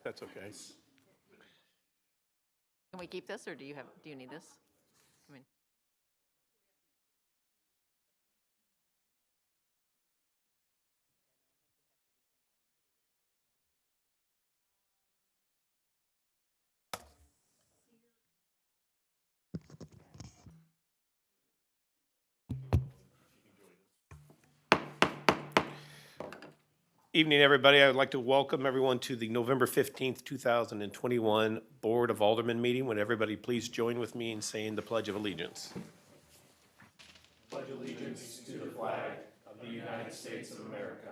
That's okay. Can we keep this, or do you need this? I mean, Evening, everybody. I would like to welcome everyone to the November 15th, 2021 Board of Aldermen meeting. Would everybody please join with me in saying the Pledge of Allegiance? Pledge allegiance to the flag of the United States of America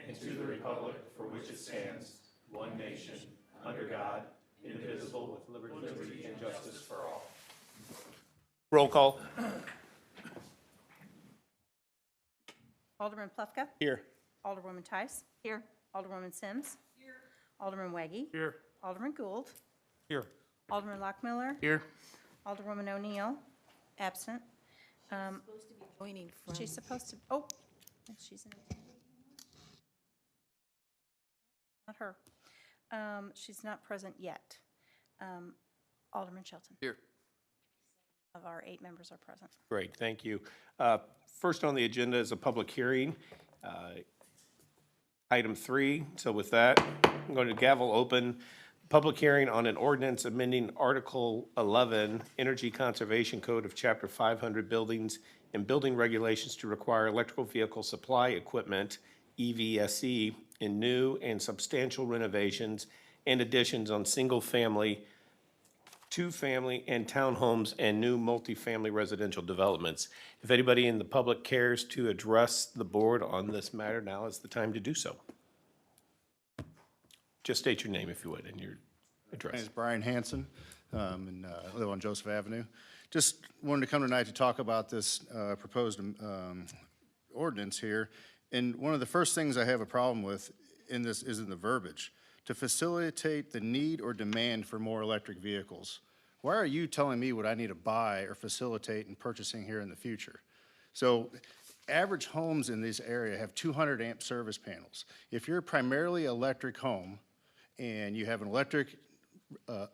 and to the republic for which it stands, one nation, under God, indivisible, with liberty and justice for all. Roll call. Alderman Plufka. Here. Alderwoman Tice. here. Alderwoman Sims. Here. Alderman Weggie. Here. Alderman Gould. Here. Alderman Lockmiller. Here. Alderwoman O'Neill. Absent. Joining from. She's supposed to, oh, she's in. Not her. She's not present yet. Alderman Shelton. Here. Of our 8 members are present. Great, thank you. First on the agenda is a public hearing. Item 3, so with that, I'm going to gavel open public hearing on an ordinance amending Article 11, Energy Conservation Code of Chapter 500 Buildings and Building Regulations to require electrical vehicle supply equipment, EVSE, in new and substantial renovations and additions on single-family, two-family, and townhomes and new multifamily residential developments. If anybody in the public cares to address the board on this matter, now is the time to do so. Just state your name if you would and your My address. name is Brian Hanson, and I live on Joseph Avenue. Just wanted to come tonight to talk about this proposed ordinance here. And one of the first things I have a problem with in this is in the verbiage. To facilitate the need or demand for more electric vehicles. Why are you telling me what I need to buy or facilitate in purchasing here in the future? So average homes in this area have 200 amp service panels. If you're a primarily electric home and you have an electric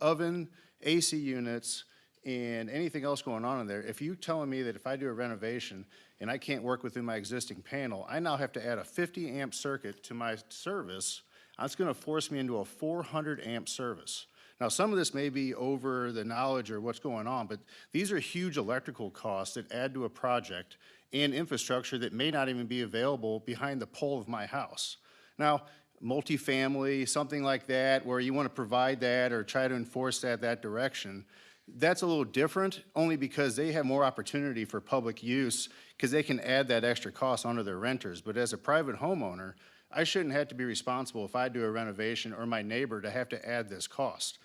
oven, AC units, and anything else going on in there, if you're telling me that if I do a renovation and I can't work within my existing panel, I now have to add a 50 amp circuit to my service, that's gonna force me into a 400 amp service. Now, some of this may be over the knowledge or what's going on, but these are huge electrical costs that add to a project and infrastructure that may not even be available behind the pole of my house. Now, multifamily, something like that, where you wanna provide that or try to enforce that direction, that's a little different, only because they have more opportunity for public use, because they can add that extra cost onto their renters. But as a private homeowner, I shouldn't have to be responsible if I do a renovation or my neighbor to have to add this cost.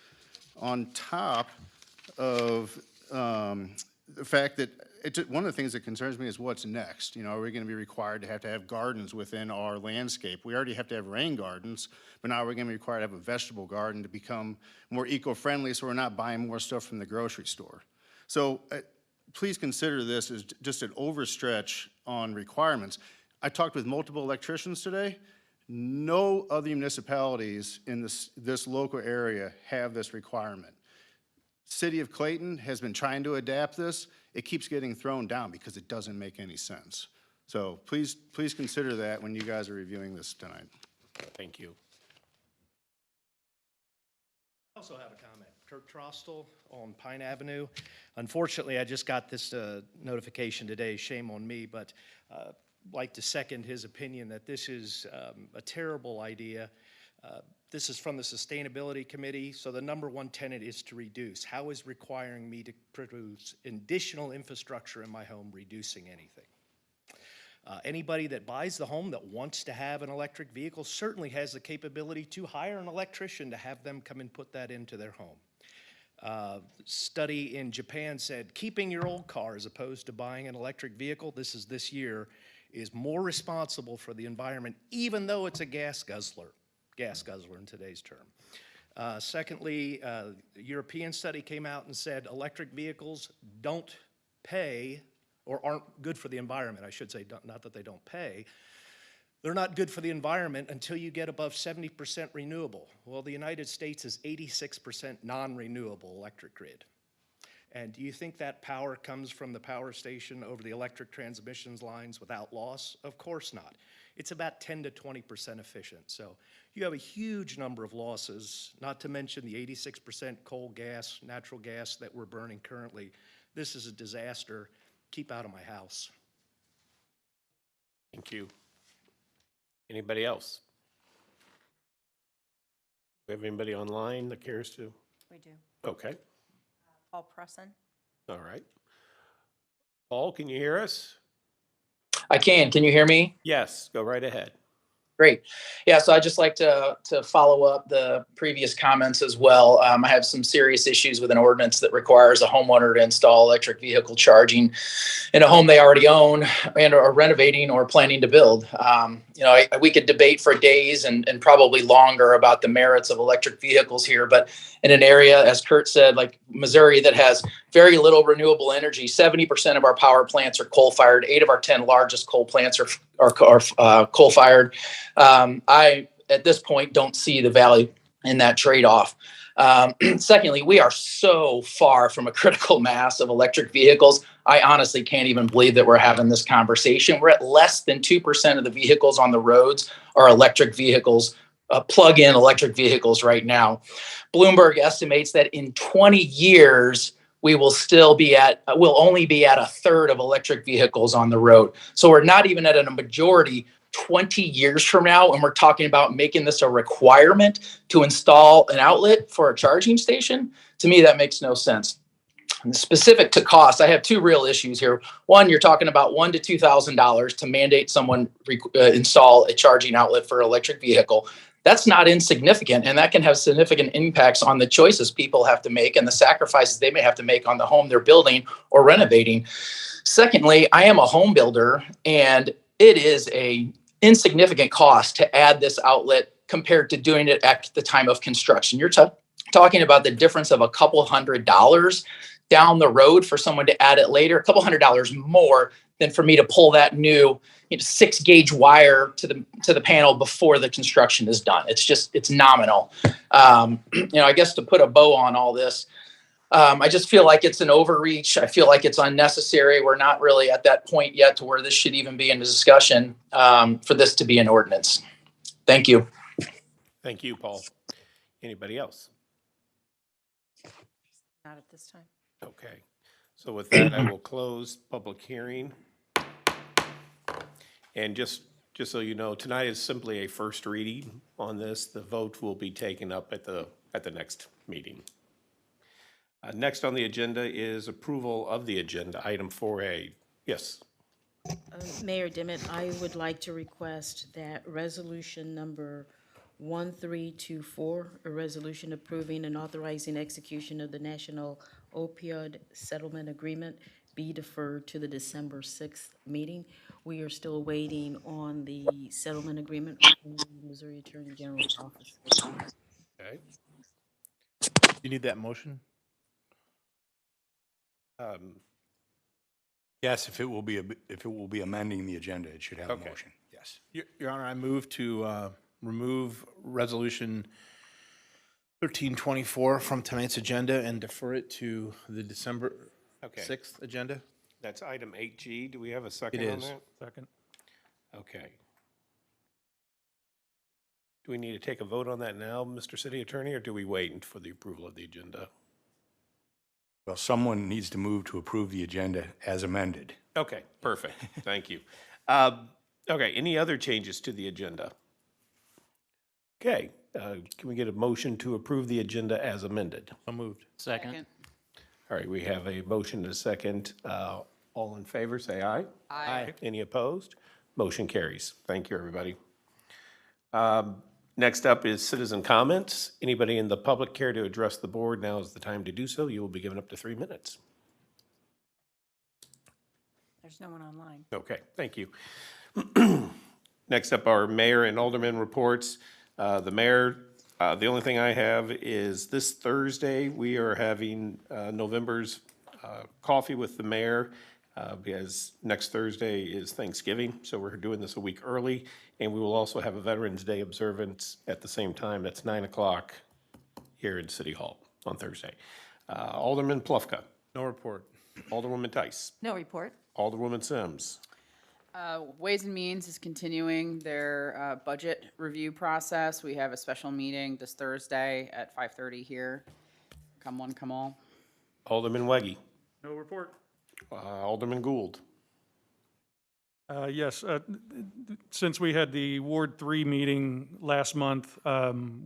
On top of the fact that one of the things that concerns me is what's next. You know, are we gonna be required to have gardens within our landscape? We already have to have rain gardens, but now we're gonna be required to have a vegetable garden to become more eco-friendly so we're not buying more stuff from the grocery store. So please consider this as just an overstretch on requirements. I talked with multiple electricians today. No other municipalities in this local area have this requirement. City of Clayton has been trying to adapt this. It keeps getting thrown down because it doesn't make any sense. So please consider that when you guys are reviewing this tonight. Thank you. I also have a comment. Kirk Trostel on Pine Avenue. Unfortunately, I just got this notification today, shame on me, but like to second his opinion that this is a terrible idea. This is from the Sustainability Committee, so the number one tenet is to reduce. How is requiring me to produce additional infrastructure in my home reducing anything? Anybody that buys the home that wants to have an electric vehicle certainly has the capability to hire an electrician to have them come and put that into their home. Study in Japan said keeping your old car as opposed to buying an electric vehicle, this year, is more responsible for the environment, even though it's a gas guzzler in today's term. Secondly, a European study came out and said electric vehicles don't pay, or aren't good for the environment, I should say, not that they don't pay. They're not good for the environment until you get above 70% renewable. Well, the United States is 86% non-renewable electric grid. And do you think that power comes from the power station over the electric transmissions lines without loss? Of course not. It's about 10 to 20% efficient. So you have a huge number of losses, not to mention the 86% coal gas, natural gas that we're burning currently. This is a disaster. Keep out of my house. Thank you. Anybody else? Do we have anybody online that cares to? We do. Okay, Paul Presson. all right. Paul, can you hear us? I can. Can you hear me? Yes, go right ahead. Great. Yeah, so I'd just like to follow up the previous comments as well. I have some serious issues with an ordinance that requires a homeowner to install electric vehicle charging in a home they already own and are renovating or planning to build. We could debate for days and probably longer about the merits of electric vehicles here, but in an area, as Kurt said, like Missouri, that has very little renewable energy, 70% of our power plants are coal-fired. 8 of our 10 largest coal plants are coal-fired. I, at this point, don't see the value in that trade-off. Secondly, we are so far from a critical mass of electric vehicles. I honestly can't even believe that we're having this conversation. We're at less than 2% of the vehicles on the roads are electric vehicles, plug-in electric vehicles right now. Bloomberg estimates that in 20 years, we'll only be at a third of electric vehicles on the road. So we're not even at a majority 20 years from now, and we're talking about making this a requirement to install an outlet for a charging station. To me, that makes no sense. And specific to cost, I have 2 real issues here. One, you're talking about $1,000 to $2,000 to mandate someone install a charging outlet for an electric vehicle. That's not insignificant, and that can have significant impacts on the choices people have to make and the sacrifices they may have to make on the home they're building or renovating. Secondly, I am a home builder, and it is a insignificant cost to add this outlet compared to doing it at the time of construction. You're talking about the difference of a couple $100 down the road for someone to add it later, a couple $100 more than for me to pull that new 6-gauge wire to the panel before the construction is done. It's nominal. I guess to put a bow on all this, I just feel like it's an overreach. I feel like it's unnecessary. We're not really at that point yet to where this should even be in the discussion for this to be an ordinance. Thank you. Thank you, Paul. Anybody else? Not at this time. Okay, so with that, I will close public hearing. And just so you know, tonight is simply a first reading on this. The vote will be taken up at the next meeting. Next on the agenda is approval of the agenda, item 4A. Yes. Mayor Dimmitt, I would like to request that resolution number 1324, a resolution approving and authorizing execution of the National Opioid Settlement Agreement, be deferred to the December 6th meeting. We are still waiting on the settlement agreement from the Missouri Attorney General's office. Okay. You need that motion? Yes, if it will be amending the agenda, it should have a Okay. motion, yes. Your Honor, I move to remove resolution 1324 from tonight's agenda and defer it to the December Okay. 6th agenda. That's item 8G. Do we have a second It on is. that? Second. Okay. Do we need to take a vote on that now, Mr. City Attorney, or do we wait for the approval of the agenda? Well, someone needs to move to approve the agenda as amended. Okay, perfect. Thank you. Okay, any other changes to the agenda? Okay, can we get a motion to approve the agenda as amended? So moved. Second. All right, we have a motion and a second. All in favor, say aye. Aye. Any opposed? Motion carries. Thank you, everybody. Next up is citizen comments. Anybody in the public care to address the board? Now is the time to do so. You will be given up to 3 minutes. There's no one online. Okay, thank you. Next up are mayor and alderman reports. The mayor, the only thing I have is this Thursday, we are having November's coffee with the mayor because next Thursday is Thanksgiving, so we're doing this a week early. And we will also have a Veterans Day observance at the same time. That's 9 o'clock here in City Hall on Thursday. Alderman Plufka. No report. Alderwoman Tice. No report. Alderwoman Sims. Ways and Means is continuing their budget review process. We have a special meeting this Thursday at 5:30 here. Come one, come all. Alderman Weggie. No report. Alderman Gould. Yes, since we had the Ward 3 meeting last month,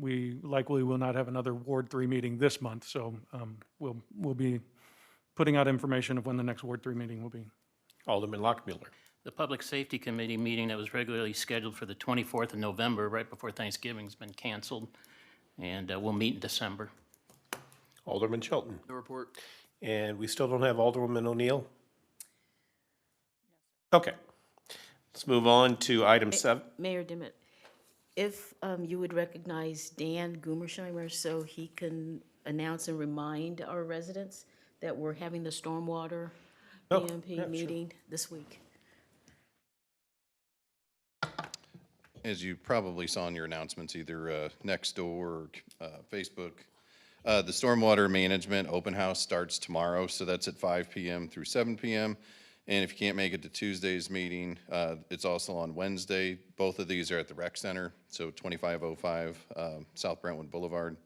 we likely will not have another Ward 3 meeting this month, so we'll be putting out information of when the next Ward 3 meeting will be. Alderman Lockmuller. The Public Safety Committee meeting that was regularly scheduled for the 24th of November, right before Thanksgiving, has been canceled, and we'll meet in December. Alderman Shelton. No report. And we still don't have Alderwoman O'Neill? Okay. Let's move on to item 7. Mayor Dimmitt, if you would recognize Dan Gumersheimer so he can announce and remind our residents that we're having the Stormwater Pmp meeting this week. As you probably saw in your announcements, either Nextdoor or Facebook, the Stormwater Management Open House starts tomorrow, so that's at 5 p.m. through 7 p.m. And if you can't make it to Tuesday's meeting, it's also on Wednesday. Both of these are at the Rec Center, so 2505 South Brentwood Boulevard,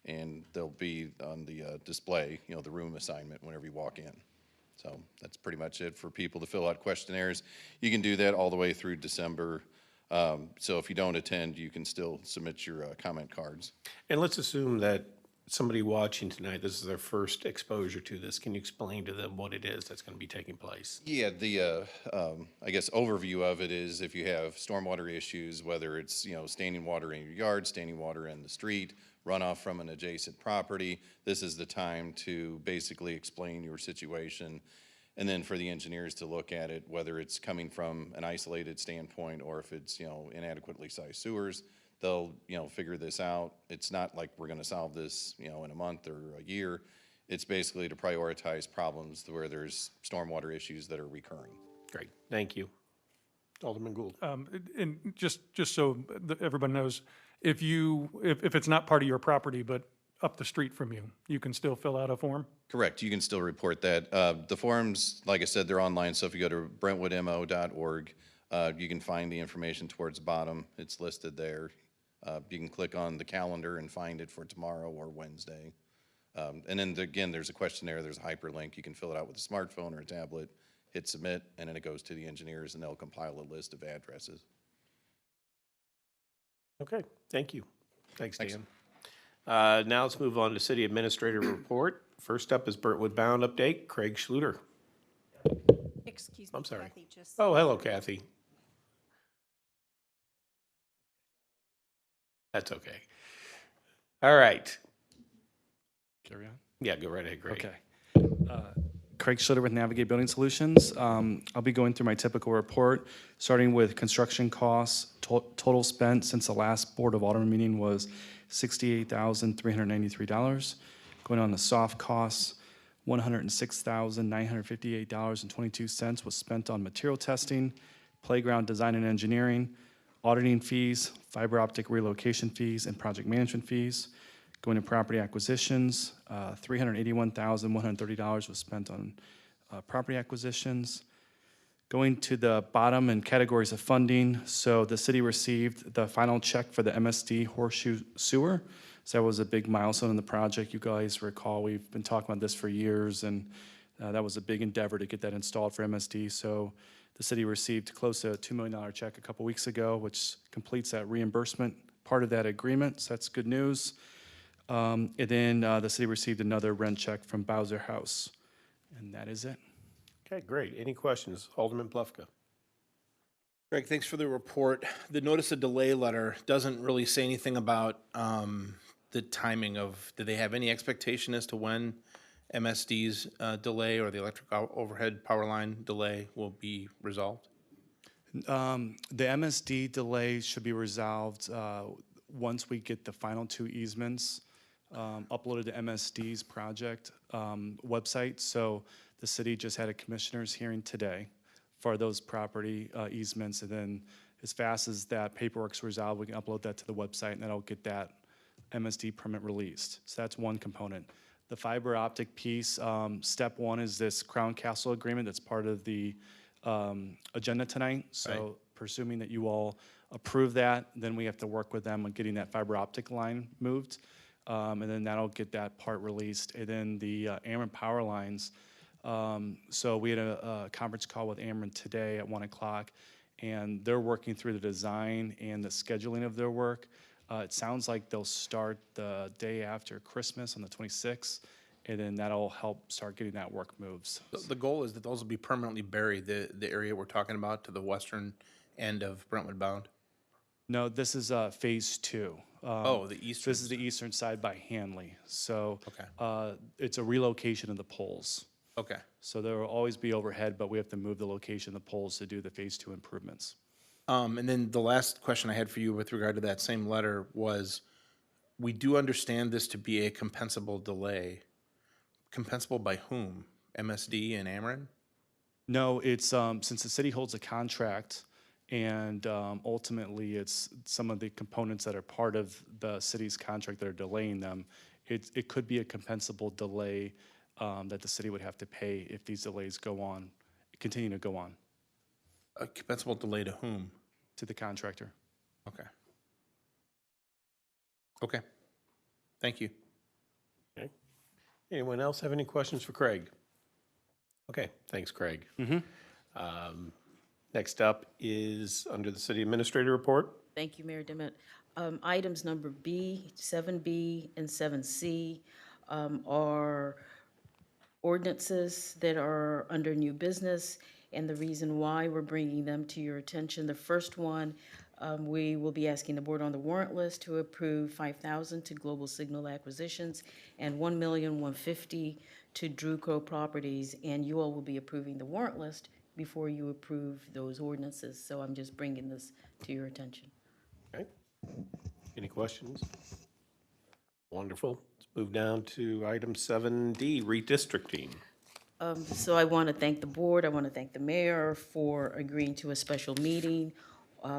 and they'll be on the display, you know, the room assignment whenever you walk in. So that's pretty much it for people to fill out questionnaires. You can do that all the way through December. So if you don't attend, you can still submit your comment cards. And let's assume that somebody watching tonight, this is their first exposure to this. Can you explain to them what it is that's going to be taking place? Yeah, the, I guess, overview of it is if you have stormwater issues, whether it's, you know, standing water in your yard, standing water in the street, runoff from an adjacent property, this is the time to basically explain your situation. And then for the engineers to look at it, whether it's coming from an isolated standpoint or if it's, you know, inadequately sized sewers, they'll, you know, figure this out. It's not like we're going to solve this, you know, in a month or a year. It's basically to prioritize problems where there's stormwater issues that are recurring. Great, thank you. Alderman Gould. And just so everyone knows, if it's not part of your property, but up the street from you, you can still fill out a form? Correct, you can still report that. The forms, like I said, they're online, so if you go to brentwoodmo.org, you can find the information towards the bottom. It's listed there. You can click on the calendar and find it for tomorrow or Wednesday. And then again, there's a questionnaire, there's a hyperlink. You can fill it out with a smartphone or a tablet, hit submit, and then it goes to the engineers and they'll compile a list of addresses. Okay, thank you. Thanks, Dan. Now let's move on to City Administrator Report. First up is Brentwood Bound Update, Craig Schluter. Excuse me, I'm sorry. Kathy, just. Oh, hello, Kathy. That's okay. All right. Carry on? Yeah, go right ahead, Craig. Okay. Craig Schluter with Navigate Building Solutions. I'll be going through my typical report, starting with construction costs. Total spent since the last Board of Aldermen meeting was $68,393. Going on to soft costs, $106,958.22 was spent on material testing, playground design and engineering, auditing fees, fiber optic relocation fees, and project management fees. Going to property acquisitions, $381,130 was spent on property acquisitions. Going to the bottom in categories of funding, so the city received the final check for the MSD Horseshoe Sewer. So that was a big milestone in the project. You guys recall, we've been talking about this for years, and that was a big endeavor to get that installed for MSD. So the city received close to a $2 million check a couple weeks ago, which completes that reimbursement part of that agreement. So that's good news. And then the city received another rent check from Bowser House. And that is it. Okay, great. Any questions? Alderman Plufka. Greg, thanks for the report. The notice of delay letter doesn't really say anything about the timing of, do they have any expectation as to when MSD's delay or the electric overhead power line delay will be resolved? The MSD delay should be resolved once we get the final 2 easements uploaded to MSD's project website. So The city just had a commissioners hearing today for those property easements, and then as fast as that paperwork's resolved, we can upload that to the website, and that'll get that MSD permit released. So that's one component. The fiber optic piece, step one is this Crown Castle agreement that's part of the agenda tonight. So presuming that you all approve that, then we have to work with them on getting that fiber optic line moved. And then that'll get that part released. And then the Ameren power lines. So we had a conference call with Ameren today at 1 o'clock, and they're working through the design and the scheduling of their work. It sounds like they'll start the day after Christmas on the 26th, and then that'll help start getting that work moves. The goal is that those will be permanently buried, the area we're talking about to the western end of Brentwood bound? No, this is phase two. Oh, the eastern. This is the eastern side by Hanley. So Okay. it's a relocation of the poles. Okay. So there will always be overhead, but we have to move the location of the poles to do the phase two improvements. And then the last question I had for you with regard to that same letter was, we do understand this to be a compensable delay. Compensable by whom? MSD and Ameren? No, it's, since the city holds a contract, and ultimately it's some of the components that are part of the city's contract that are delaying them, it could be a compensable delay that the city would have to pay if these delays go on, continue to go on. A compensable delay to whom? To the contractor. Okay. Okay. Thank you. Okay. Anyone else have any questions for Craig? Okay, thanks, Craig. Next up is under the city administrator report. Thank you, Mayor Dimmitt. Items number B, 7B, and 7C are ordinances that are under new business, and the reason why we're bringing them to your attention. The first one, we will be asking the board on the warrant list to approve $5,000 to Global Signal Acquisitions and $1,150,000 to Druco Properties, and you all will be approving the warrant list before you approve those ordinances. So I'm just bringing this to your attention. Okay. Any questions? Wonderful. Let's move down to item 7D, redistricting. So I want to thank the board, I want to thank the mayor for agreeing to a special meeting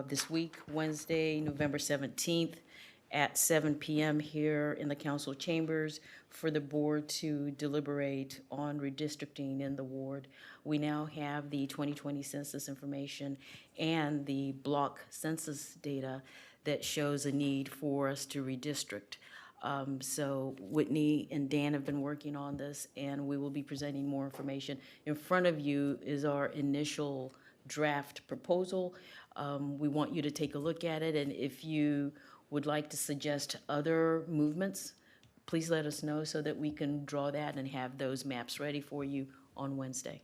this week, Wednesday, November 17th, at 7 p.m. here in the council chambers for the board to deliberate on redistricting in the ward. We now have the 2020 census information and the block census data that shows a need for us to redistrict. So Whitney and Dan have been working on this, and we will be presenting more information. In front of you is our initial draft proposal. We want you to take a look at it, and if you would like to suggest other movements, please let us know so that we can draw that and have those maps ready for you on Wednesday.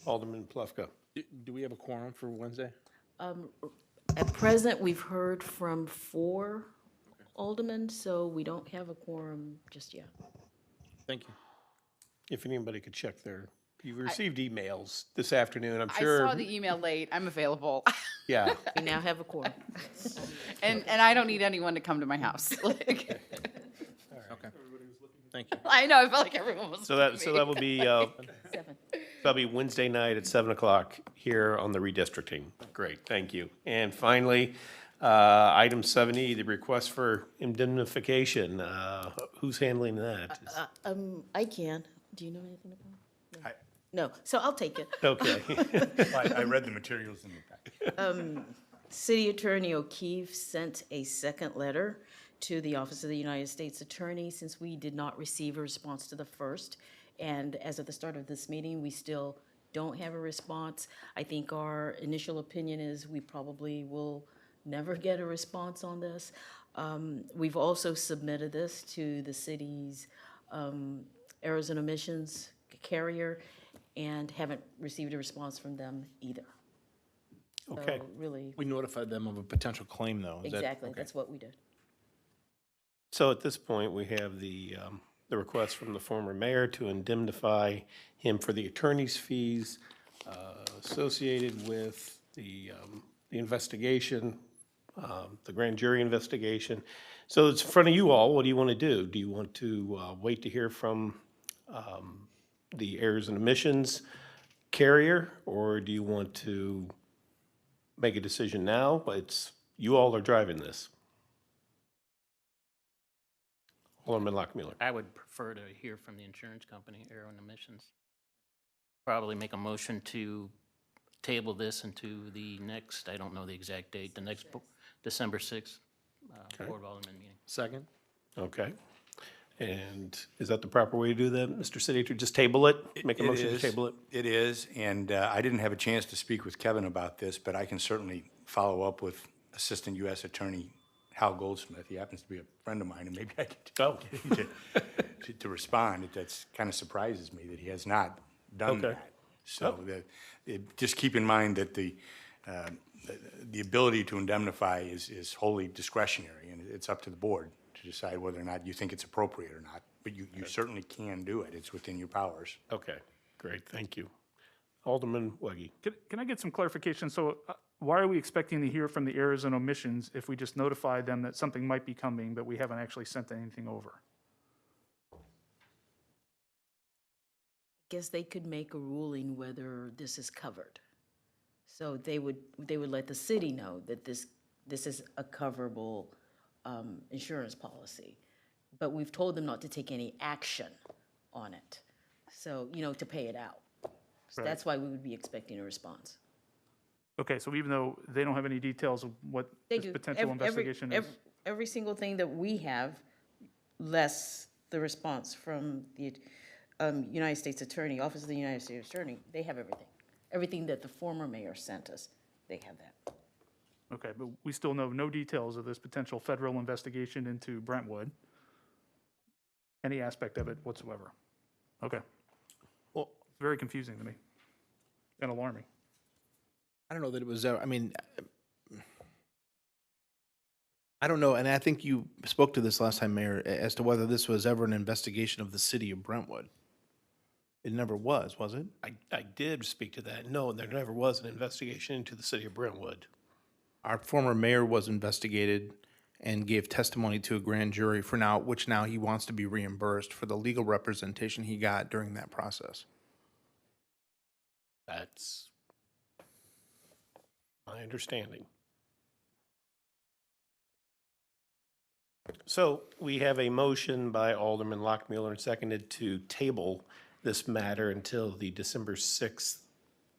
Alderman Plufka. Do we have a quorum for Wednesday? At present, we've heard from 4 aldermen, so we don't have a quorum just yet. Thank you. If anybody could check their, you received emails this afternoon, I'm sure. I saw the email late. I'm available. Yeah. We now have a quorum. And I don't need anyone to come to my house. Like, Okay. Thank you. I know, I felt like everyone was. So that will be, 7. that'll be Wednesday night at 7 o'clock here on the redistricting. Great, thank you. And finally, item 7E, the request for indemnification. Who's handling that? I can. Do you know anything about it? No, so I'll take it. Okay. I read the materials in the packet. City Attorney O'Keefe sent a second letter to the Office of the United States Attorney since we did not receive a response to the first. And as of the start of this meeting, we still don't have a response. I think our initial opinion is we probably will never get a response on this. We've also submitted this to the city's errors and omissions carrier and haven't received a response from them either. Okay. So really, We notified them of a potential claim, though. Is that- exactly, okay. that's what we did. So at this point, we have the request from the former mayor to indemnify him for the attorney's fees associated with the investigation, the grand jury investigation. So it's in front of you all. What do you want to do? Do you want to wait to hear from the errors and omissions carrier, or do you want to make a decision now? It's, you all are driving this. Alderman Lockmuller. I would prefer to hear from the insurance company, Aero and Emissions. Probably make a motion to table this into the next, I don't know the exact date, the next December 6th Board of Aldermen meeting. Second? Okay. And is that the proper way to do that, Mr. City Attorney? Just table it? Make a It motion to is. table it? It is, and I didn't have a chance to speak with Kevin about this, but I can certainly follow up with Assistant U.S. Attorney Hal Goldsmith. He happens to be a friend of mine, and maybe I could get him to respond. That's kind of surprises me that he has not done Okay. that. So just keep in mind that the ability to indemnify is wholly discretionary, and it's up to the board to decide whether or not you think it's appropriate or not. But you certainly can do it. It's within your powers. Okay, great, thank you. Alderman Weggie. Can I get some clarification? So why are we expecting to hear from the errors and omissions if we just notify them that something might be coming, but we haven't actually sent anything over? Guess they could make a ruling whether this is covered. So they would let the city know that this is a coverable insurance policy. But we've told them not to take any action on it. So, to pay it out. So Right. that's why we would be expecting a response. Okay, so even though they don't have any details of what They this do. potential investigation is? Every single thing that we have, less the response from the United States Attorney, Office of the United States Attorney, they have everything. Everything that the former mayor sent us, they have that. Okay, but we still know no details of this potential federal investigation into Brentwood, any aspect of it whatsoever. Okay. Well, it's very confusing to me and alarming. I don't know that it was, I mean, I don't know, and I think you spoke to this last time, Mayor, as to whether this was ever an investigation of the city of Brentwood. It never was it? I did speak to that. No, there never was an investigation into the city of Brentwood. Our former mayor was investigated and gave testimony to a grand jury for now, which now he wants to be reimbursed for the legal representation he got during that process. That's my understanding. So we have a motion by Alderman Lockmuller and seconded to table this matter until the December 6th,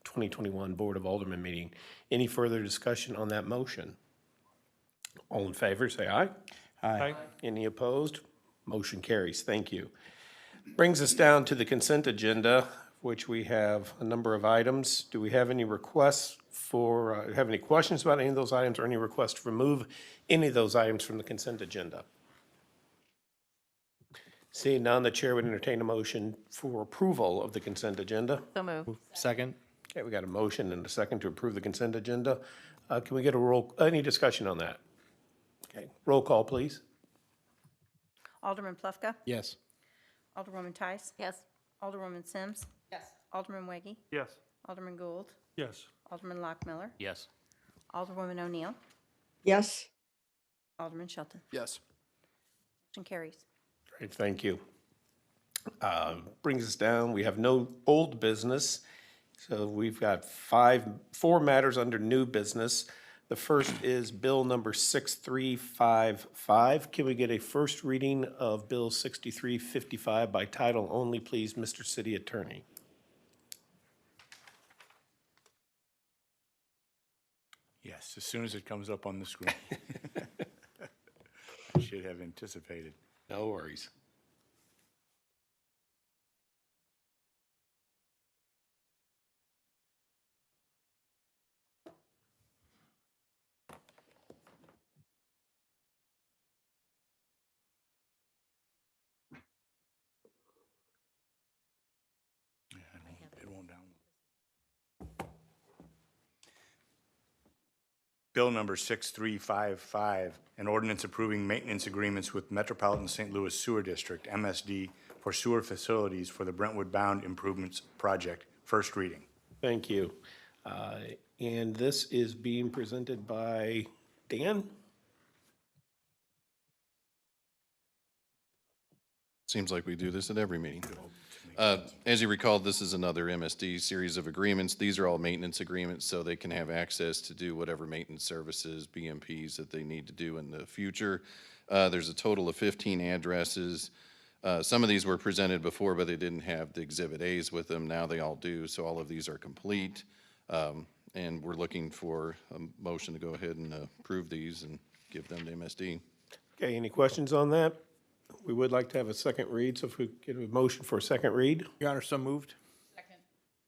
2021 Board of Aldermen meeting. Any further discussion on that motion? All in favor, say aye. Aye. Any opposed? Motion carries. Thank you. Brings us down to the consent agenda, which we have a number of items. Do we have any requests have any questions about any of those items or any requests to remove any of those items from the consent agenda? Seeing none, the chair would entertain a motion for approval of the consent agenda. So move. Second? Okay, we got a motion and a second to approve the consent agenda. Can we get any discussion on that? Okay, roll call, please. Alderman Plufka? Yes. Alderwoman Tice? Yes. Alderwoman Sims? Yes. Alderman Weggie? Yes. Alderman Gould? Yes. Alderman Lockmiller? Yes. Alderwoman O'Neill? yes, Alderman Shelton? Yes. Motion carries. Great, thank you. Brings us down, we have no old business, so we've got four matters under new business. The first is Bill number 6355. Can we get a first reading of Bill 6355 by title only, please, Mr. City Attorney? Yes, as soon as it comes up on the screen. I should have anticipated. No worries. Yeah, it won't download. Bill number 6355, an ordinance approving maintenance agreements with Metropolitan St. Louis Sewer District, MSD, for sewer facilities for the Brentwood Bound Improvements Project. First reading. Thank you. And this is being presented by Dan? Seems like we do this at every meeting. As you recall, this is another MSD series of agreements. These are all maintenance agreements, so they can have access to do whatever maintenance services, BMPs that they need to do in the future. There's a total of 15 addresses. Some of these were presented before, but they didn't have the Exhibit As with them. Now they all do, so all of these are complete. And we're looking for a motion to go ahead and approve these and give them to MSD. Okay, any questions on that? We would like to have a second read, so if we get a motion for a second read. Your Honor, so moved.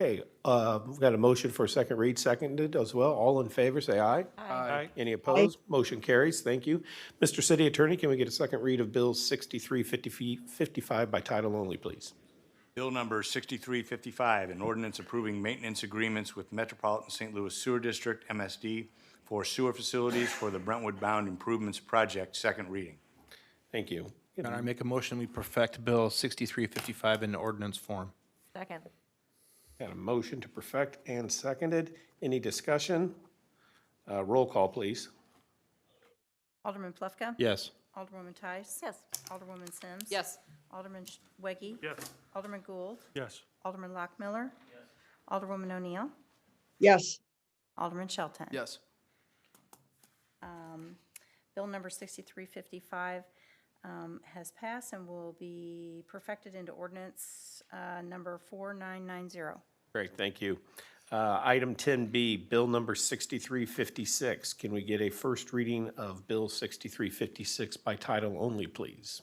Okay, we've got a motion for a second read, seconded as well. All in favor, say aye. Aye. Any opposed? Motion carries. Thank you. Mr. City Attorney, can we get a second read of Bill 6355 by title only, please? Bill number 6355, an ordinance approving maintenance agreements with Metropolitan St. Louis Sewer District, MSD, for sewer facilities for the Brentwood Bound Improvements Project, second reading. Thank you. Your Honor, I make a motion we perfect Bill 6355 in ordinance form. Second. Got a motion to perfect and seconded. Any discussion? Roll call, please. Alderman Plufka? Yes. Alderwoman Tice? Yes. Alderwoman Sims? Yes. Alderman Weggie? Yes. Alderman Gould? Yes. Alderman Lockmiller? Alderwoman O'Neill? yes, Alderman Shelton? Yes. Bill number 6355 has passed and will be perfected into ordinance number 4990. Great, thank you. Item 10B, Bill number 6356. Can we get a first reading of Bill 6356 by title only, please?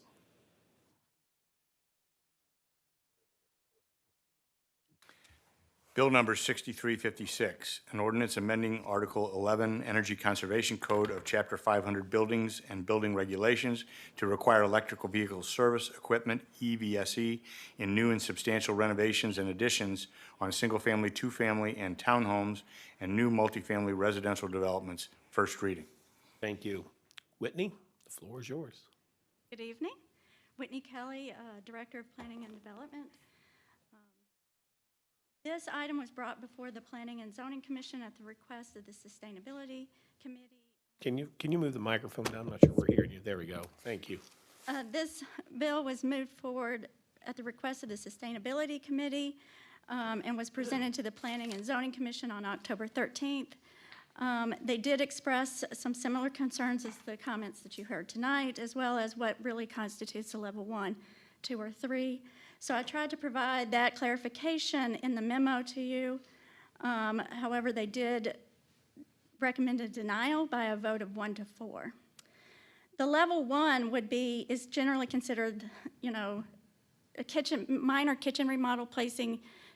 Bill number 6356, an ordinance amending Article 11 Energy Conservation Code of Chapter 500 Buildings and Building Regulations to require electrical vehicle service equipment, EVSE, in new and substantial renovations and additions on single-family, two-family, and townhomes and new multifamily residential developments. First reading. Thank you. Whitney, the floor is yours. Good evening. Whitney Kelly, Director of Planning and Development. This item was brought before the Planning and Zoning Commission at the request of the Sustainability Committee. Can you move the microphone down? I'm not sure we're hearing you. There we go. Thank you. This bill was moved forward at the request of the Sustainability Committee and was presented to the Planning and Zoning Commission on October 13th. They did express some similar concerns as the comments that you heard tonight, as well as what really constitutes a level 1, 2, or 3. So I tried to provide that clarification in the memo to you. However, they did recommend a denial by a vote of 1 to 4. The level 1 is generally considered, a minor kitchen remodel,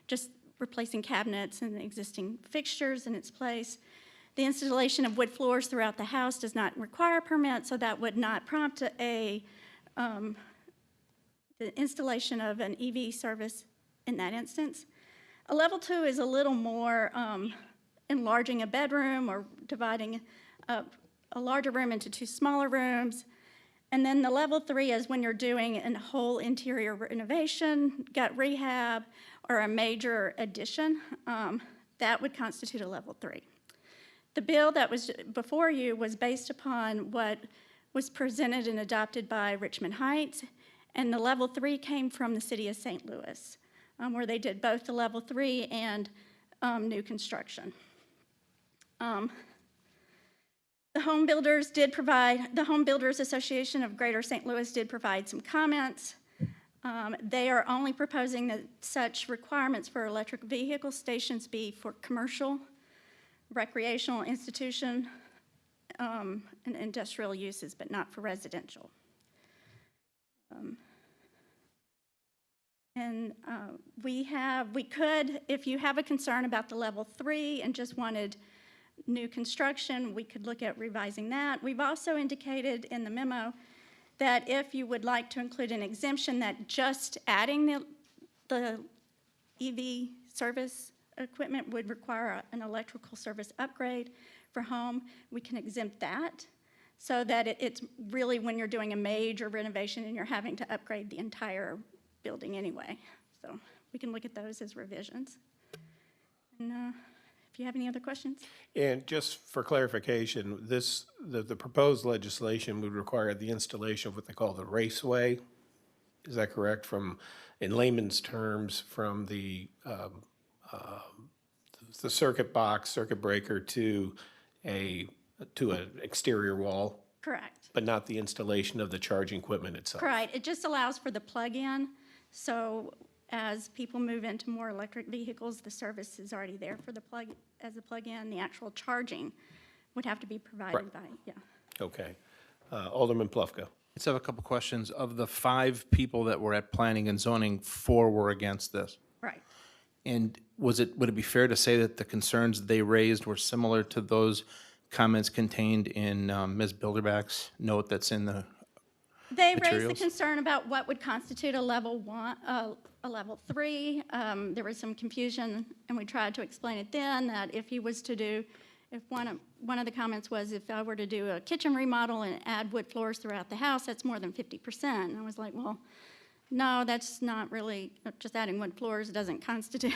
just replacing cabinets and existing fixtures in its place. The installation of wood floors throughout the house does not require a permit, so that would not prompt the installation of an EV service in that instance. A level 2 is a little more enlarging a bedroom or dividing up a larger room into 2 smaller rooms. And then the level 3 is when you're doing a whole interior renovation, gut rehab, or a major addition. That would constitute a level 3. The bill that was before you was based upon what was presented and adopted by Richmond Heights, and the level 3 came from the city of St. Louis, where they did both the level 3 and new construction. The Home Builders Association of Greater St. Louis did provide some comments. They are only proposing that such requirements for electric vehicle stations be for commercial, recreational, institution, and industrial uses, but not for residential. We could, if you have a concern about the level 3 and just wanted new construction, we could look at revising that. We've also indicated in the memo that if you would like to include an exemption that just adding the EV service equipment would require an electrical service upgrade for home, we can exempt that, so that it's really when you're doing a major renovation and you're having to upgrade the entire building anyway. So we can look at those as revisions. And if you have any other questions. And just for clarification, the proposed legislation would require the installation of what they call the raceway. Is that correct? From in layman's terms, from the circuit box, circuit breaker to an exterior wall, Correct. but not the installation of the charging equipment itself. Right, it just allows for the plug-in, so as people move into more electric vehicles, the service is already there for the plug-in. The actual charging would have to be provided by, yeah. Okay. Alderman Plufko. I just have a couple questions. Of the 5 people that were at planning and zoning, 4 were against this. Right. And would it be fair to say that the concerns they raised were similar to those comments contained in Ms. Bilderback's note that's in the They raised the materials? concern about what would constitute a level 1, a level 3. There was some confusion, and we tried to explain it then, that if he was to do, if one of the comments was, if I were to do a kitchen remodel and add wood floors throughout the house, that's more than 50%. And I was like, well, no, that's not really, just adding wood floors doesn't constitute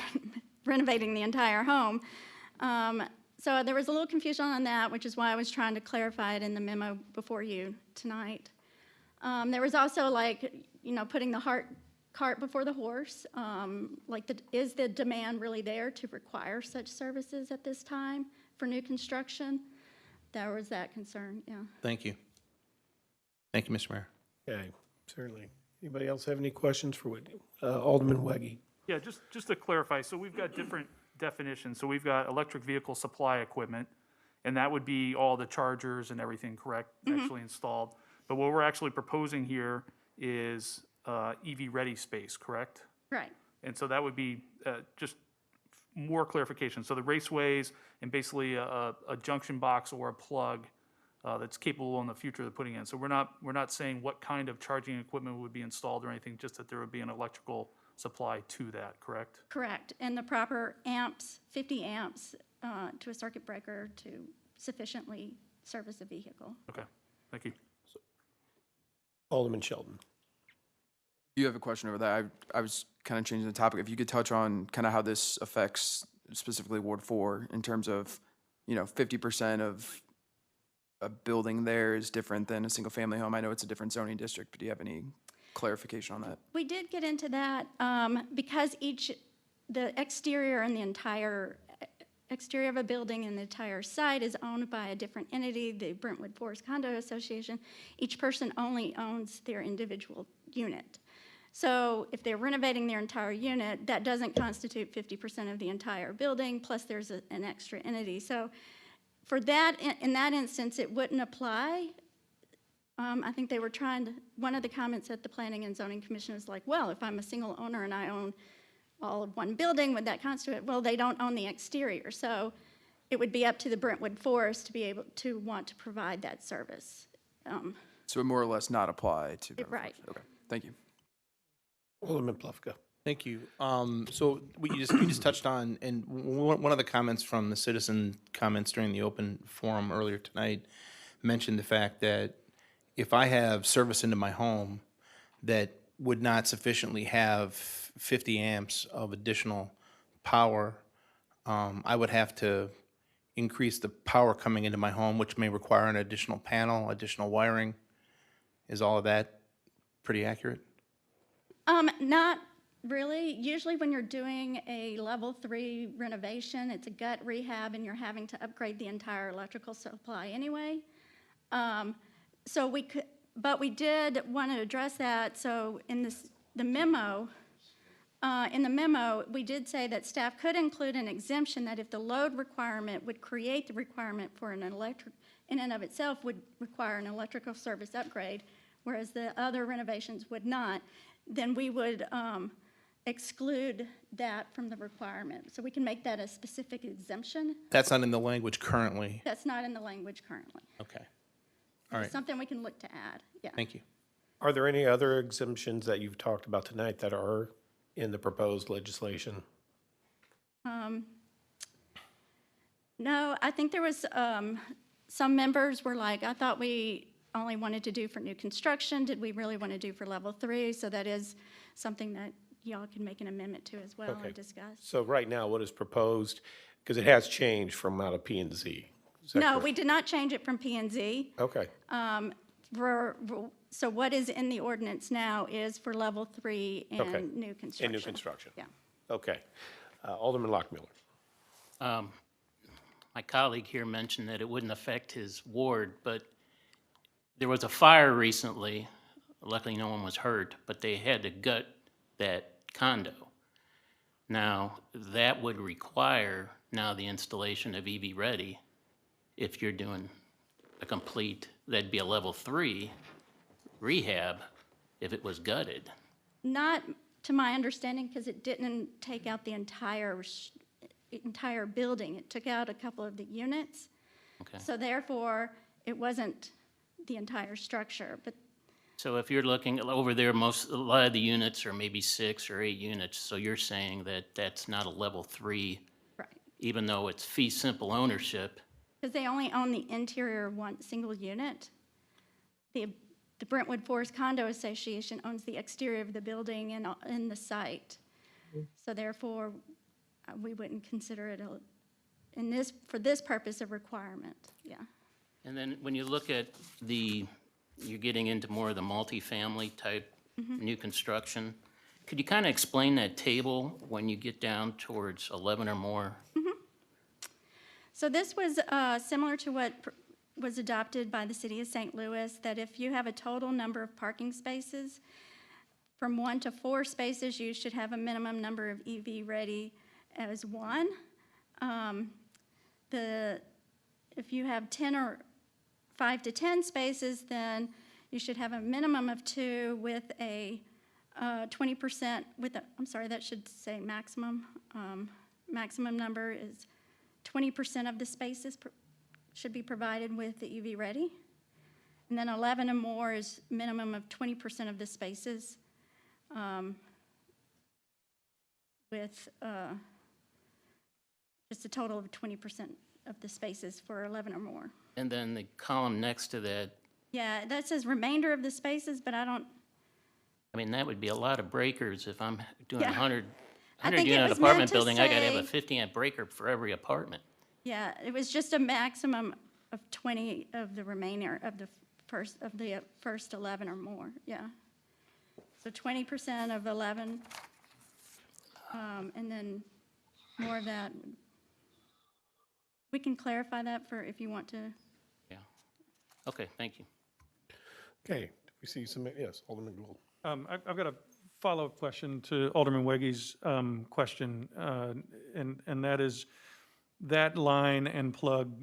renovating the entire home. So there was a little confusion on that, which is why I was trying to clarify it in the memo before you tonight. There was also, like, putting the cart before the horse. Is the demand really there to require such services at this time for new construction? There was that concern, yeah. Thank you. Thank you, Mr. Mayor. Okay, certainly. Anybody else have any questions for Whitney? Alderman Weggie. Yeah, just to clarify, so we've got different definitions. So we've got electric vehicle supply equipment, and that would be all the chargers and everything, correct, actually installed. But what we're actually proposing here is EV-ready space, correct? Right. And so that would be just more clarification. So the raceways and basically a junction box or a plug that's capable in the future of putting in. So we're not saying what kind of charging equipment would be installed or anything, just that there would be an electrical supply to that, correct? Correct, and the proper amps, 50 amps to a circuit breaker to sufficiently service a vehicle. Okay, thank you. Alderman Sheldon. You have a question over that. I was kind of changing the topic. If you could touch on kind of how this affects specifically Ward 4 in terms of, 50% of a building there is different than a single-family home. I know it's a different zoning district, but do you have any clarification on that? We did get into that because the exterior and the entire exterior of a building and the entire site is owned by a different entity, the Brentwood Forest Condo Association. Each person only owns their individual unit. So if they're renovating their entire unit, that doesn't constitute 50% of the entire building, plus there's an extra entity. So for that, in that instance, it wouldn't apply. I think they were one of the comments at the Planning and Zoning Commission was like, well, if I'm a single owner and I own all of one building, would that constitute? Well, they don't own the exterior, so it would be up to the Brentwood Forest to be able to want to provide that service. So it more or less not apply to. Right. Okay, thank you. Alderman Plufko. Thank you. So you just touched on, and one of the comments from the citizen comments during the open forum earlier tonight mentioned the fact that if I have service into my home that would not sufficiently have 50 amps of additional power, I would have to increase the power coming into my home, which may require an additional panel, additional wiring. Is all of that pretty accurate? Not really. Usually when you're doing a level 3 renovation, it's a gut rehab and you're having to upgrade the entire electrical supply anyway. So we did want to address that. So in the memo, we did say that staff could include an exemption that if the load requirement would create the requirement for an electric, in and of itself would require an electrical service upgrade, whereas the other renovations would not, then we would exclude that from the requirement. So we can make that a specific exemption. That's not in the language currently. That's not in the language currently. Okay. All right. It's something we can look to add, yeah. Thank you. Are there any other exemptions that you've talked about tonight that are in the proposed legislation? No, I think there was, some members were like, I thought we only wanted to do for new construction. Did we really want to do for level 3? So that is something that y'all can make an amendment to as well Okay. and discuss. So right now, what is proposed, because it has changed from out of P and Z. Is that No, correct? we did not change it from P and Z. Okay. So what is in the ordinance now is for level 3 Okay. and new construction. And new construction. Yeah. Okay. Alderman Lockmiller. My colleague here mentioned that it wouldn't affect his ward, but there was a fire recently. Luckily, no one was hurt, but they had to gut that condo. Now, that would require now the installation of EV Ready. If you're doing a complete, that'd be a level 3 rehab if it was gutted. Not to my understanding, because it didn't take out the entire building. It took out a couple of the units. Okay. So therefore, it wasn't the entire structure. But So if you're looking over there, a lot of the units are maybe 6 or 8 units, so you're saying that that's not a level 3, right, even though it's fee simple ownership. because they only own the interior of one single unit. The Brentwood Forest Condo Association owns the exterior of the building and the site. So therefore, we wouldn't consider it for this purpose a requirement. Yeah. And then when you look at you're getting into more of the multifamily type new construction. Could you kind of explain that table when you get down towards 11 or more? So this was similar to what was adopted by the city of St. Louis, that if you have a total number of parking spaces, from 1 to 4 spaces, you should have a minimum number of EV Ready as 1. If you have 10 or 5 to 10 spaces, then you should have a minimum of 2 with a 20% I'm sorry, that should say maximum. Maximum number is 20% of the spaces should be provided with the EV Ready. And then 11 or more is minimum of 20% of the spaces with just a total of 20% of the spaces for 11 or more. And then the column next to that, Yeah, that says remainder of the spaces, but I don't, I mean, that would be a lot of breakers. If I'm doing Yeah. a 100 I think it unit was apartment meant to building, I gotta have a say- 50 amp breaker for every apartment. yeah, it was just a maximum of 20 of the remainder of the first 11 or more, yeah. So 20% of 11, and then more of that. We can clarify that for if you want to. Yeah. Okay, thank you. Okay, we see some, yes, Alderman Gould. I've got a follow-up question to Alderman Weggie's question, and that is, that line and plug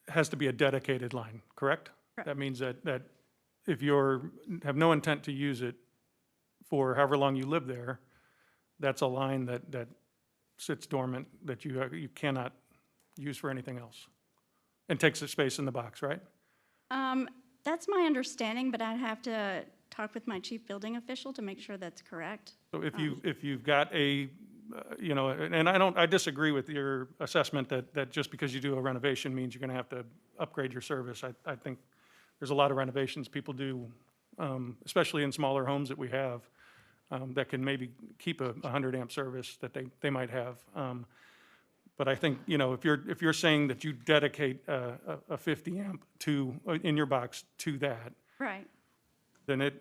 has to be a dedicated line, correct? Correct. That means that if have no intent to use it for however long you live there, that's a line that sits dormant, that you cannot use for anything else, and takes the space in the box, right? That's my understanding, but I'd have to talk with my chief building official to make sure that's correct. So if you've got and I disagree with your assessment that just because you do a renovation means you're gonna have to upgrade your service. I think there's a lot of renovations people do, especially in smaller homes that we have, that can maybe keep a 100 amp service that they might have. But I think, if you're saying that you dedicate a 50 amp in your box to that, Right. then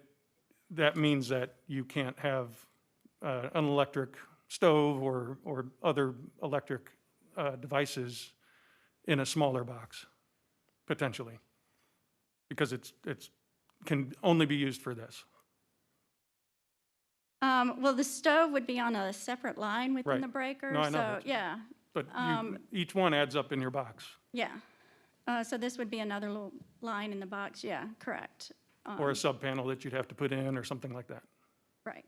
that means that you can't have an electric stove or other electric devices in a smaller box, potentially, because it's can only be used for this. Well, the stove would be on a separate line within Right. the breaker. No, I know So, that. yeah, But each one adds up in your box, yeah. So this would be another little line in the box, yeah, correct. or a sub panel that you'd have to put in, or something like that. Right.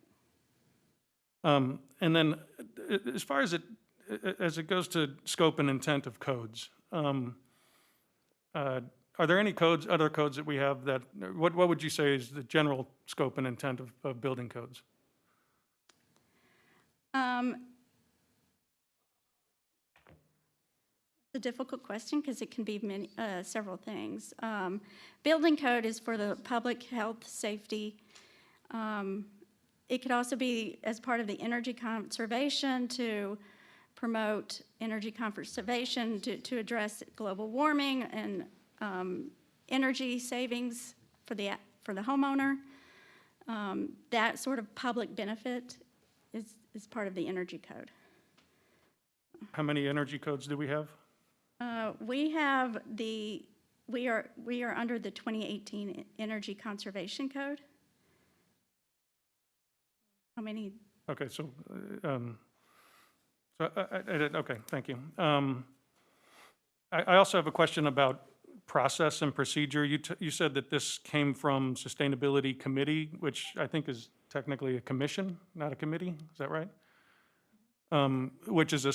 And then, as far as it goes to scope and intent of codes, are there any other codes that we have what would you say is the general scope and intent of building codes? It's a difficult question because it can be several things. Building code is for the public health, safety. It could also be as part of the energy conservation to promote energy conservation to address global warming and energy savings for the homeowner. That sort of public benefit is part of the energy code. How many energy codes do we have? We are under the 2018 Energy Conservation Code. How many? Okay, so, okay, thank you. I also have a question about process and procedure. You said that this came from Sustainability Committee, which I think is technically a commission, not a committee, is that right? Which is a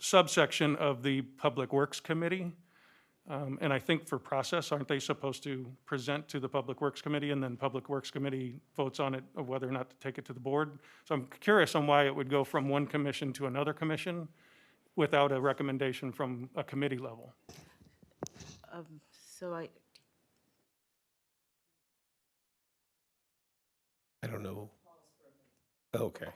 subsection of the Public Works Committee. And I think for process, aren't they supposed to present to the Public Works Committee and then Public Works Committee votes on it of whether or not to take it to the board? So I'm curious on why it would go from one commission to another commission without a recommendation from a committee level. So I don't know. Okay.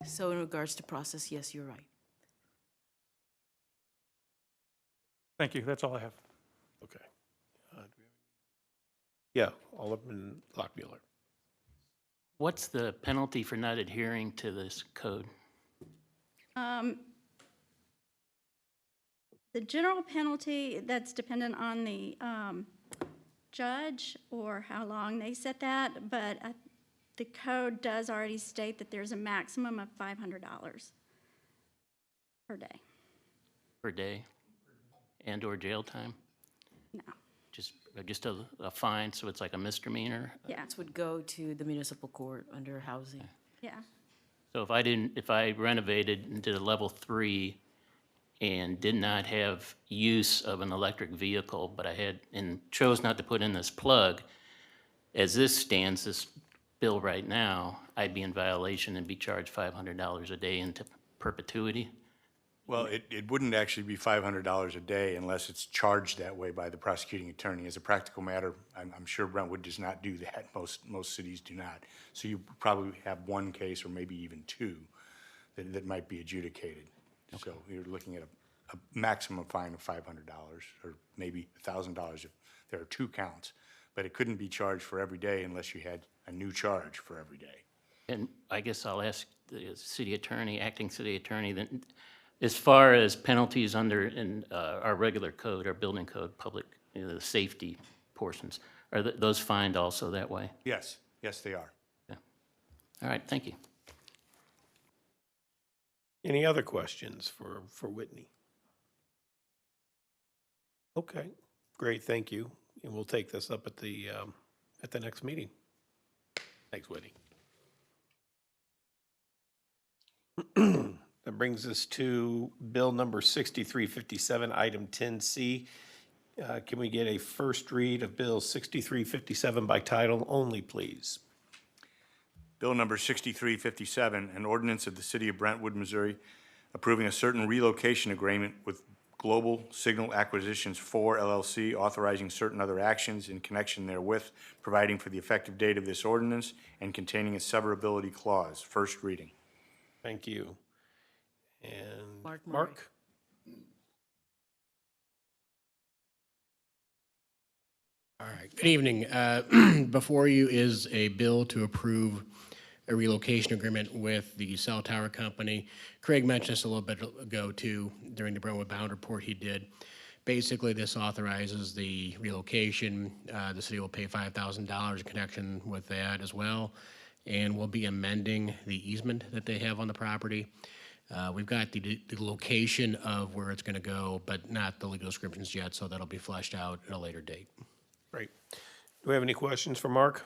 So in regards to process, yes, you're right. Thank you, that's all I have. Okay. Yeah, Alderman Lockmuller. What's the penalty for not adhering to this code? The general penalty, that's dependent on the judge or how long they set that, but the code does already state that there's a maximum of $500 per day. Per day? And/or jail time? No. Just a fine, so it's like a misdemeanor? Yeah. This would go to the municipal court under housing. Yeah. So if I renovated and did a level 3 and did not have use of an electric vehicle, but I had, and chose not to put in this plug, as this stands, this bill right now, I'd be in violation and be charged $500 a day into perpetuity? Well, it wouldn't actually be $500 a day unless it's charged that way by the prosecuting attorney. As a practical matter, I'm sure Brentwood does not do that. Most cities do not. So you probably have one case or maybe even two that might be adjudicated. Okay. So you're looking at a maximum fine of $500 or maybe $1,000 if there are two counts. But it couldn't be charged for every day unless you had a new charge for every day. And I guess I'll ask the city attorney, acting city attorney, then, as far as penalties under in our regular code, our building code, public, the safety portions, are those fined also that way? Yes, yes, they are. Yeah. All right, thank you. Any other questions for Whitney? Okay, great, thank you. And we'll take this up at the next meeting. Thanks, Whitney. That brings us to Bill number 6357, item 10C. Can we get a first read of Bill 6357 by title only, please? Bill number 6357, an ordinance of the City of Brentwood, Missouri, approving a certain relocation agreement with Global Signal Acquisitions 4 LLC, authorizing certain other actions in connection therewith, providing for the effective date of this ordinance, and containing a severability clause. First reading. Thank you. And Mark? All right, good evening. Before you is a bill to approve a relocation agreement with the cell tower company. Craig mentioned this a little bit ago too, during the Brentwood Bound report he did. Basically, this authorizes the relocation. The city will pay $5,000 in connection with that as well, and we'll be amending the easement that they have on the property. We've got the location of where it's going to go, but not the legal descriptions yet, so that'll be fleshed out at a later date. Great. Do we have any questions for Mark?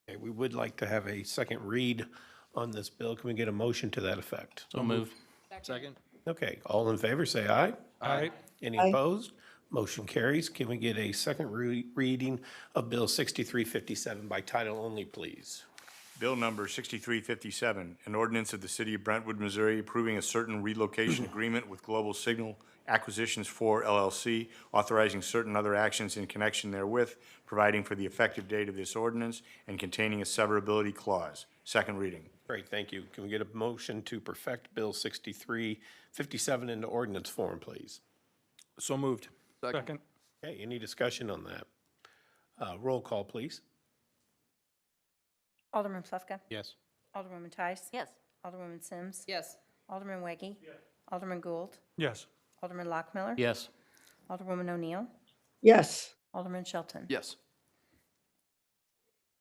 Okay, we would like to have a second read on this bill. Can we get a motion to that effect? So moved. Second. Okay, all in favor, say aye. Aye. Any opposed? Motion carries. Can we get a second reading of Bill 6357 by title only, please? Bill number 6357, an ordinance of the City of Brentwood, Missouri, approving a certain relocation agreement with Global Signal Acquisitions 4 LLC, authorizing certain other actions in connection therewith, providing for the effective date of this ordinance, and containing a severability clause. Second reading. Great, thank you. Can we get a motion to perfect Bill 6357 into ordinance form, please? So moved. Second. Okay, any discussion on that? Roll call, please. Alderman Plufka? Yes. Alderwoman Tice? Yes. Alderwoman Sims? Yes. Alderman Weggie? Alderman Gould? Yes. Alderman Lockmiller? Yes. Alderwoman O'Neill? yes, Alderman Shelton? Yes.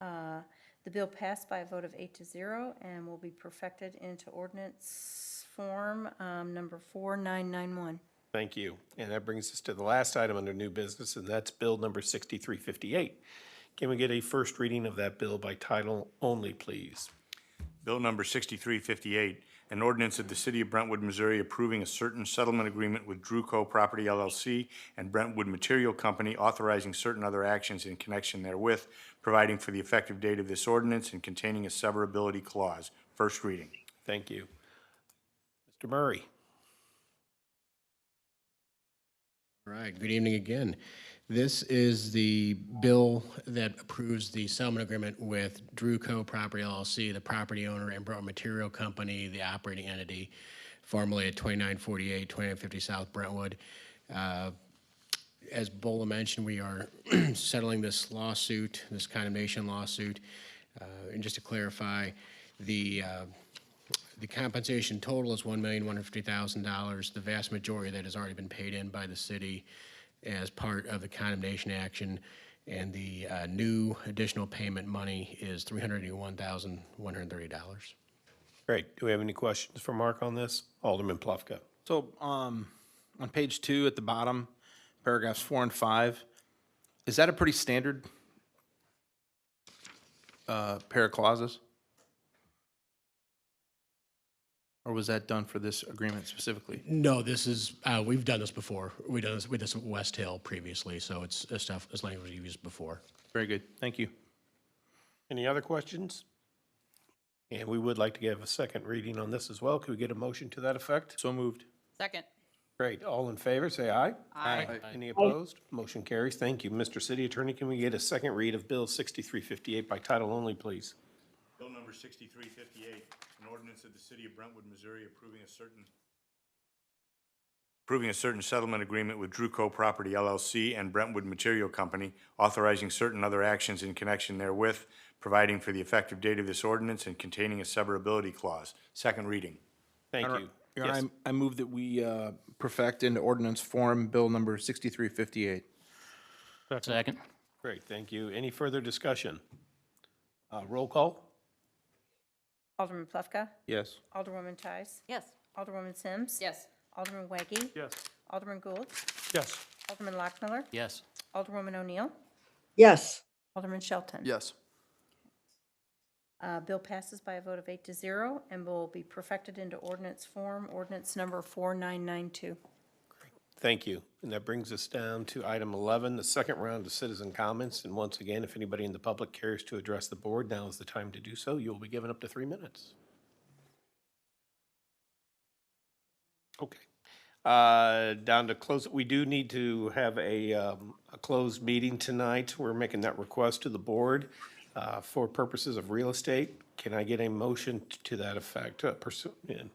The bill passed by a vote of 8-0 and will be perfected into ordinance form number 4991. Thank you. And that brings us to the last item under new business, and that's Bill number 6358. Can we get a first reading of that bill by title only, please? Bill number 6358, an ordinance of the City of Brentwood, Missouri, approving a certain settlement agreement with Druco Property LLC and Brentwood Material Company, authorizing certain other actions in connection therewith, providing for the effective date of this ordinance, and containing a severability clause. First reading. Thank you. Mr. Murray. All right, good evening again. This is the bill that approves the settlement agreement with Druco Property LLC, the property owner, and Brentwood Material Company, the operating entity, formerly at 2948, 2950 South Brentwood. As Bola mentioned, we are settling this lawsuit, this condemnation lawsuit. And just to clarify, the compensation total is $1,150,000. The vast majority of that has already been paid in by the city as part of the condemnation action, and the new additional payment money is $381,130. Great. Do we have any questions for Mark on this? Alderman Plufka. So, on page 2 at the bottom, paragraphs 4 and 5, is that a pretty standard pair of clauses? Or was that done for this agreement specifically? No, this is, we've done this before. We've done this with this at West Hill previously, so it's stuff, it's language we've used before. Very good. Thank you. Any other questions? And we would like to give a second reading on this as well. Could we get a motion to that effect? So moved. Second. Great. All in favor, say aye. Aye. Any opposed? Motion carries. Thank you. Mr. City Attorney, can we get a second read of Bill 6358 by title only, please? Bill number 6358, an ordinance of the City of Brentwood, Missouri, approving a certain settlement agreement with Druco Property LLC and Brentwood Material Company, authorizing certain other actions in connection therewith, providing for the effective date of this ordinance, and containing a severability clause. Second reading. Thank Your you. Honor, Yes. I move that we perfect into ordinance form Bill number 6358. Second. Great. Thank you. Any further discussion? Roll call? Alderman Plufka? Yes. Alderwoman Tice? Yes. Alderwoman Sims? Yes. Alderman Weggie? Yes. Alderman Gould? Yes. Alderman Lockmiller? Yes. Alderwoman O'Neill? yes, Alderman Shelton? Yes. Bill passes by a vote of 8-0 and will be perfected into ordinance form, ordinance number 4992. Thank you. And that brings us down to item 11, the second round of citizen comments. And once again, if anybody in the public cares to address the board, now is the time to do so. You will be given up to 3 minutes. Okay. Down to close, we do need to have a closed meeting tonight. We're making that request to the board for purposes of real estate. Can I get a motion to that effect?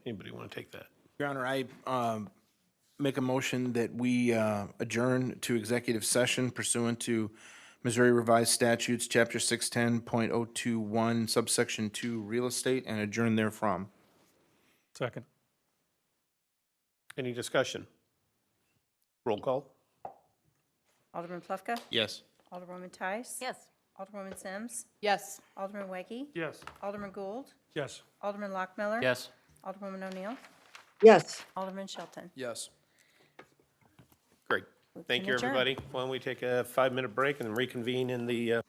Anybody want to take that? Your Honor, I make a motion that we adjourn to executive session pursuant to Missouri Revised Statutes, Chapter 610.021, subsection 2, real estate, and adjourn therefrom. Second. Any discussion? Roll call? Alderman Plufka? Yes. Alderwoman Tice? Yes. Alderwoman Sims? Yes. Alderman Weggie? Yes. Alderman Gould? Yes. Alderman Lockmiller? Yes. Alderwoman O'Neill? yes. Alderman Shelton? Yes. Great. Thank you, adjourn. everybody. Why don't we take a 5-minute break and reconvene in the